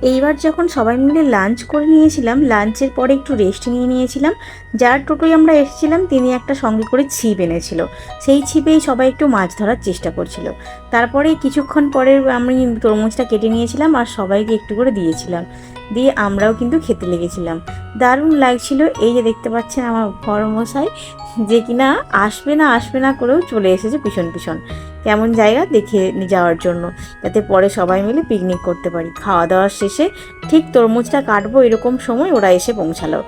এইবার যখন সবাই মিলে লাঞ্চ করে নিয়েছিলাম, লাঞ্চের পরে একটু রেস্ট নিয়েছিলাম। যার টোটোয় আমরা এসেছিলাম তিনি একটা সঙ্গে করে ছিপ এনেছিল, সেই ছিপেই সবাই একটু মাছ ধরার চেষ্টা করছিল। তারপরে কিছুক্ষণ পরে আমি তরমুজটা কেটে নিয়েছিলাম আর সবাইকে একটু করে দিয়েছিলাম, দিয়ে আমরাও কিন্তু খেতে লেগেছিলাম। দারুণ লাগছিল। এই যে দেখতে পাচ্ছেন আমার বড়মশাই, যে কিনা আসবে না করেও চলে এসেছে পিছন পিছন কেমন জায়গা দেখে যাওয়ার জন্য, যাতে পরে সবাই মিলে পিকনিক করতে পারি। খাওয়া দাওয়ার শেষে ঠিক তরমুজটা কাটবো এরকম সময় ওরা এসে পৌঁছালো।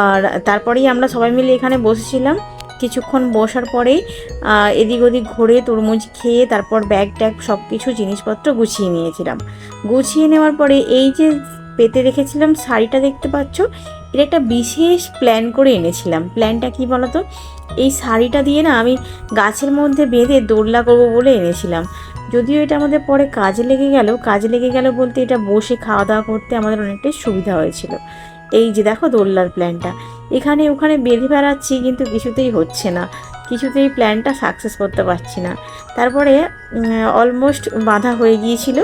আর তারপরেই আমরা সবাই মিলে এখানে বসেছিলাম। কিছুক্ষণ বসার পরেই এদিক ওদিক ঘুরে তরমুজ খেয়ে তারপর ব্যাগ ট্যাগ সব কিছু জিনিসপত্র গুছিয়ে নিয়েছিলাম। গুছিয়ে নেওয়ার পরে এই যে পেতে রেখেছিলাম শাড়িটা দেখতে পাচ্ছ, এটা একটা বিশেষ প্ল্যান করে এনেছিলাম। প্ল্যানটা কি বলতো, এই শাড়িটা দিয়ে না আমি গাছের মধ্যে বেঁধে দোলনা করবো বলে এনেছিলাম। যদিও এটা আমাদের পরে কাজে লেগে গেল বলতে এটা বসে খাওয়া দাওয়া করতে আমাদের অনেকটাই সুবিধা হয়েছিল। এই যে দেখো দোলনার প্ল্যানটা এখানে ওখানে বেঁধে বেড়াচ্ছি, কিন্তু কিছুতেই হচ্ছে না, কিছুতেই প্ল্যানটা সাকসেস করতে পারছি না। তারপরে অলমোস্ট বাঁধা হয়ে গিয়েছিল।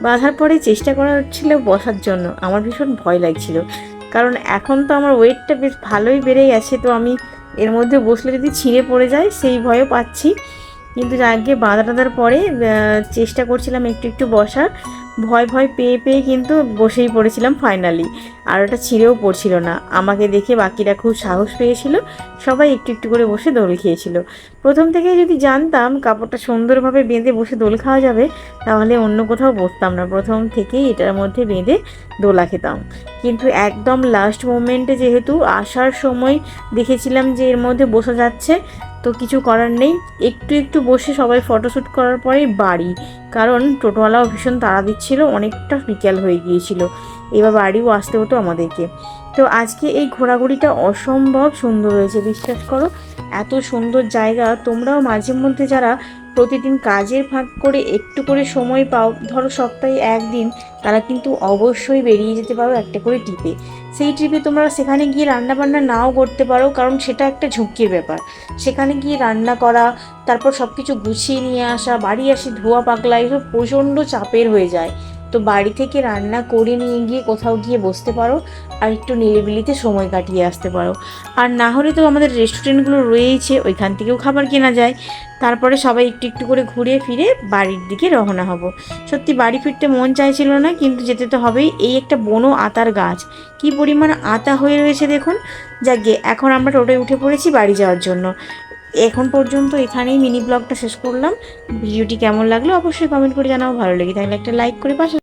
বাঁধার পরে চেষ্টা করা হচ্ছিল বসার জন্য। আমার ভীষণ ভয় লাগছিল, কারণ এখন তো আমার ওয়েটটা বেশ ভালোই বেড়ে গেছে, তো আমি এর মধ্যে বসলে যদি ছিঁড়ে পড়ে যায় সেই ভয়ও পাচ্ছি। কিন্তু আগে বাঁধা টাঁধার পরে চেষ্টা করছিলাম একটু একটু বসার, ভয় ভয় পেয়ে পেয়ে কিন্তু বসেই পড়েছিলাম ফাইনালি। আর ওটা ছিঁড়েও পড়ছিল না। আমাকে দেখে বাকিরা খুব সাহস পেয়েছিল, সবাই একটু একটু করে বসে দোল খেয়েছিল। প্রথম থেকে যদি জানতাম কাপড়টা সুন্দরভাবে বেঁধে বসে দোল খাওয়া যাবে, তাহলে অন্য কোথাও বসতাম না, প্রথম থেকেই এটার মধ্যে বেঁধে দোলা খেতাম। কিন্তু একদম লাস্ট মোমেন্টে যেহেতু আসার সময় দেখেছিলাম যে এর মধ্যে বসা যাচ্ছে, তো কিছু করার নেই, একটু একটু বসে সবাই ফটোশ্যুট করার পরেই বাড়ি। কারণ টোটোওয়ালাও ভীষণ তাড়া দিচ্ছিল, অনেকটা বিকেল হয়ে গিয়েছিল, এবার বাড়িও আসতে হতো আমাদেরকে। তো আজকে এই ঘোরাঘুরিটা অসম্ভব সুন্দর হয়েছে, বিশ্বাস করো। এত সুন্দর জায়গা, তোমরাও মাঝে মধ্যে যারা প্রতিদিন কাজের ভাগ করে একটু করে সময় পাও, ধরো সপ্তাহে একদিন, তারা কিন্তু অবশ্যই বেরিয়ে যেতে পারো একটা করে ট্রিপে। সেই ট্রিপে তোমরা সেখানে গিয়ে রান্নাবান্না নাও করতে পারো, কারণ সেটা একটা ঝুঁকির ব্যাপার। সেখানে গিয়ে রান্না করা, তারপর সব কিছু গুছিয়ে নিয়ে আসা, বাড়ি আসি ধোয়া পাকলা, এসব প্রচণ্ড চাপের হয়ে যায়। তো বাড়ি থেকে রান্না করে নিয়ে গিয়ে কোথাও গিয়ে বসতে পারো আর একটু নিরিবিলিতে সময় কাটিয়ে আসতে পারো। আর না হলে তো আমাদের রেস্টুরেন্টগুলো রয়েইছে, ওইখান থেকেও খাবার কেনা যায়। তারপরে সবাই একটু একটু করে ঘুরে ফিরে বাড়ির দিকে রওনা হব। সত্যি বাড়ি ফিরতে মন চাইছিল না, কিন্তু যেতে তো হবেই। এই একটা বনো আতার গাছ, কি পরিমাণ আতা হয়ে রয়েছে দেখুন। যাকে এখন আমরা টোটোয় উঠে পড়েছি বাড়ি যাওয়ার জন্য। এখন পর্যন্ত এখানেই মিনি ব্লগটা শেষ করলাম। ভিডিওটি কেমন লাগলো অবশ্যই কমেন্ট করে জানাও, ভালো লেগে থাকলে একটা লাইক করে পাশে